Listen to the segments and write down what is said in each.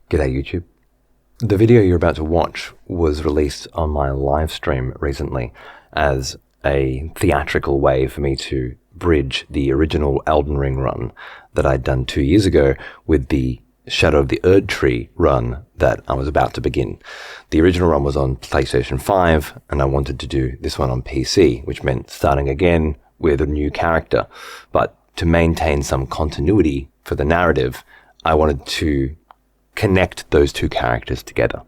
G'day YouTube. The video you're about to watch was released on my live stream recently as a theatrical way for me to bridge the original Elden Ring run that I'd done 2 years ago with the Shadow of the Erdtree run that I was about to begin. The original run was on PlayStation 5 and I wanted to do this one on PC, which meant starting again with a new character. But to maintain some continuity for the narrative, I wanted to connect those two characters together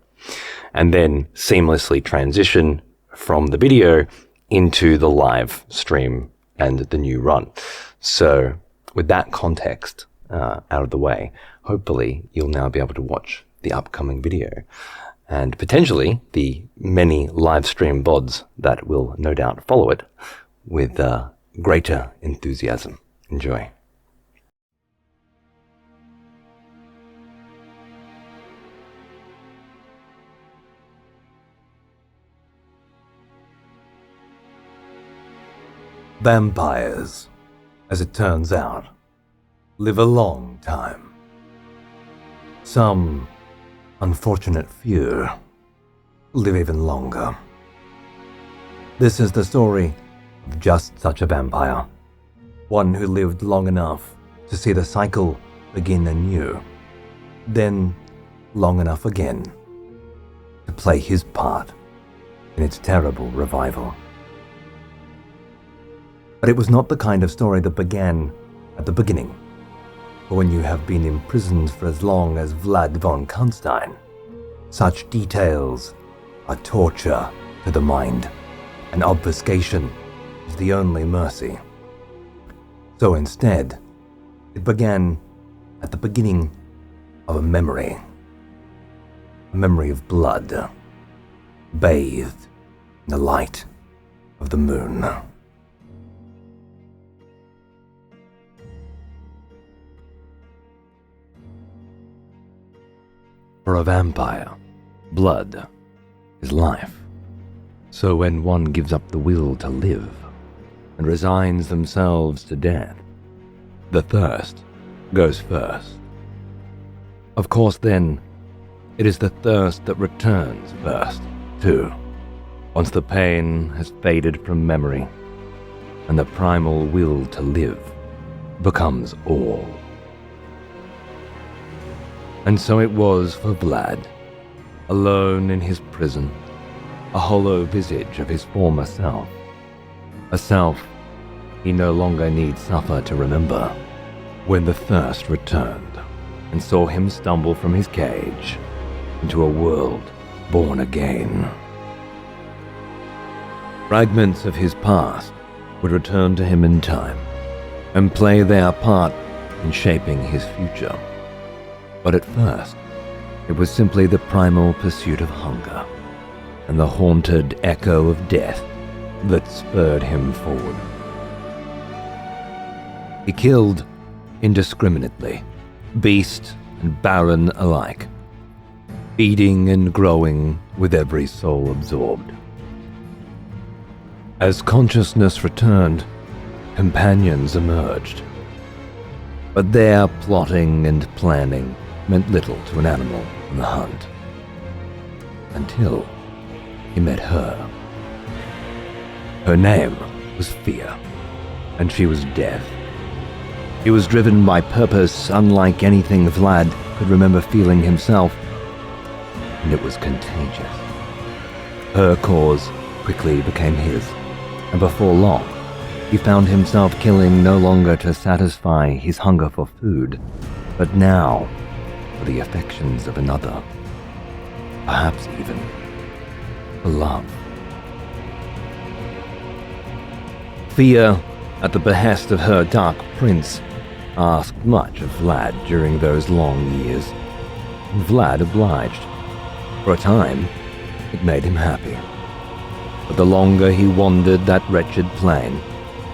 and then seamlessly transition from the video into the live stream and the new run. So with that context out of the way, hopefully you'll now be able to watch the upcoming video and potentially the many live stream VODs that will no doubt follow it with greater enthusiasm. Enjoy. Vampires, as it turns out, live a long time. Some unfortunate few live even longer. This is the story of just such a vampire, one who lived long enough to see the cycle begin anew, then long enough again to play his part in its terrible revival. But it was not the kind of story that began at the beginning. For when you have been imprisoned for as long as Vlad von Kuntstein, such details are torture to the mind, and obfuscation is the only mercy. So instead, it began at the beginning of a memory of blood, bathed in the light of the moon. For a vampire, blood is life. So when one gives up the will to live and resigns themselves to death, the thirst goes first. Of course then, it is the thirst that returns first, too, once the pain has faded from memory and the primal will to live becomes all. And so it was for Vlad, alone in his prison, a hollow visage of his former self, a self he no longer need suffer to remember, when the thirst returned and saw him stumble from his cage into a world born again. Fragments of his past would return to him in time and play their part in shaping his future. But at first, it was simply the primal pursuit of hunger and the haunted echo of death that spurred him forward. He killed indiscriminately, beast and baron alike, feeding and growing with every soul absorbed. As consciousness returned, companions emerged, but their plotting and planning meant little to an animal on the hunt. Until he met her. Her name was Fear, and she was death. He was driven by purpose unlike anything Vlad could remember feeling himself, and it was contagious. Her cause quickly became his, and before long, he found himself killing no longer to satisfy his hunger for food, but now for the affections of another, perhaps even for love. Fear, at the behest of her dark prince, asked much of Vlad during those long years, and Vlad obliged. For a time, it made him happy. But the longer he wandered that wretched plane,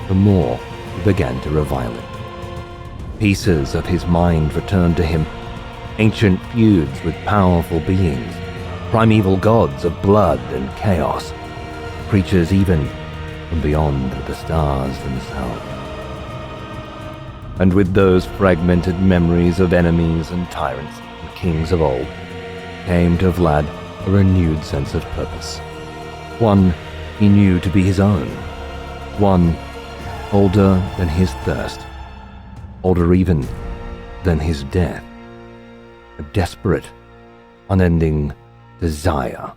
the more he began to revile it. Pieces of his mind returned to him, ancient feuds with powerful beings, primeval gods of blood and chaos, creatures even from beyond the stars themselves. And with those fragmented memories of enemies and tyrants and kings of old, came to Vlad a renewed sense of purpose. One he knew to be his own. One older than his thirst, older even than his death. A desperate, unending desire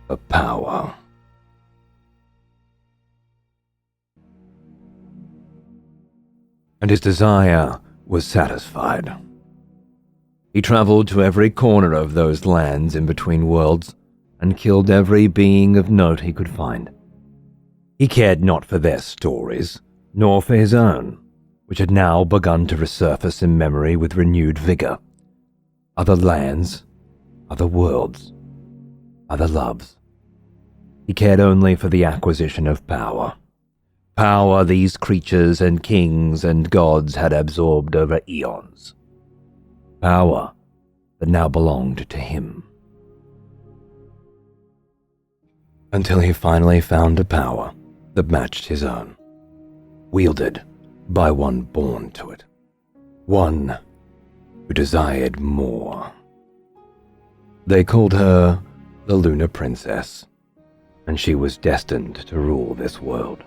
for power. And his desire was satisfied. He traveled to every corner of those lands in between worlds and killed every being of note he could find. He cared not for their stories, nor for his own, which had now begun to resurface in memory with renewed vigor. Other lands, other worlds, other loves. He cared only for the acquisition of power. Power these creatures and kings and gods had absorbed over eons. Power that now belonged to him. Until he finally found a power that matched his own, wielded by one born to it, one who desired more. They called her the Lunar Princess, and she was destined to rule this world.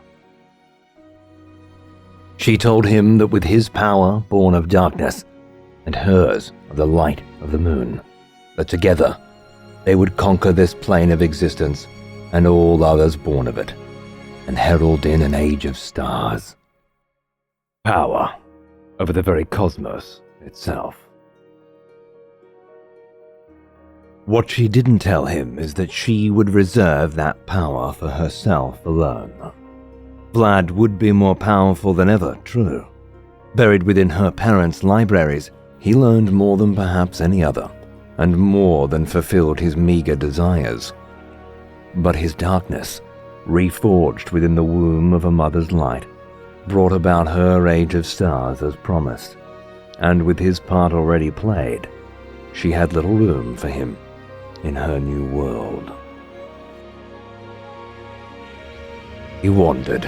She told him that with his power born of darkness, and hers of the light of the moon, that together they would conquer this plane of existence and all others born of it, and herald in an age of stars. Power over the very cosmos itself. What she didn't tell him is that she would reserve that power for herself alone. Vlad would be more powerful than ever, true. Buried within her parents' libraries, he learned more than perhaps any other, and more than fulfilled his meager desires. But his darkness, reforged within the womb of a mother's light, brought about her age of stars as promised, and with his part already played, she had little room for him in her new world. He wandered,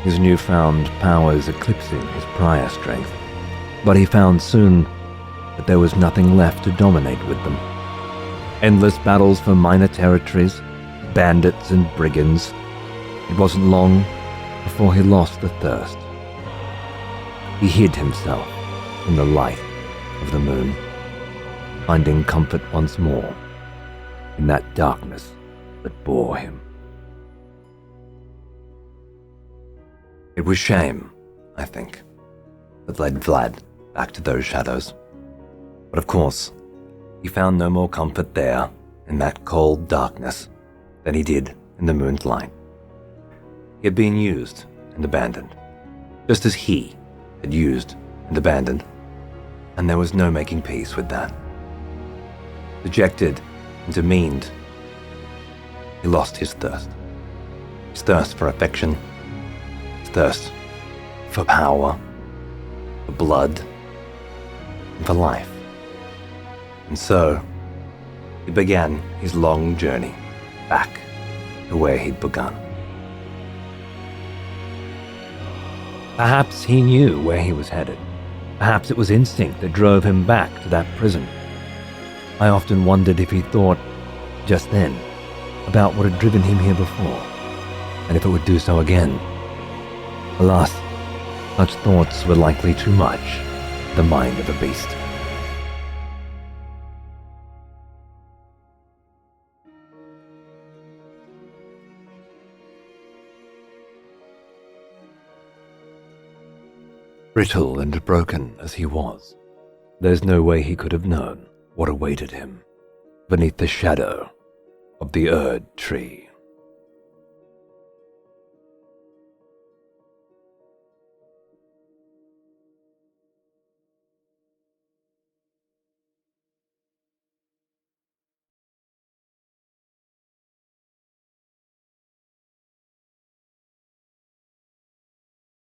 his newfound powers eclipsing his prior strength, but he found soon that there was nothing left to dominate with them. Endless battles for minor territories, bandits and brigands. It wasn't long before he lost the thirst. He hid himself in the light of the moon, finding comfort once more in that darkness that bore him. It was shame, I think, that led Vlad back to those shadows. But of course, he found no more comfort there in that cold darkness than he did in the moon's light. He had been used and abandoned, just as he had used and abandoned, and there was no making peace with that. Dejected and demeaned, he lost his thirst for affection, his thirst for power, for blood, and for life. And so, he began his long journey back to where he'd begun. Perhaps he knew where he was headed. Perhaps it was instinct that drove him back to that prison. I often wondered if he thought, just then, about what had driven him here before, and if it would do so again. Alas, such thoughts were likely too much for the mind of a beast. Brittle and broken as he was, there's no way he could have known what awaited him beneath the shadow of the Erdtree.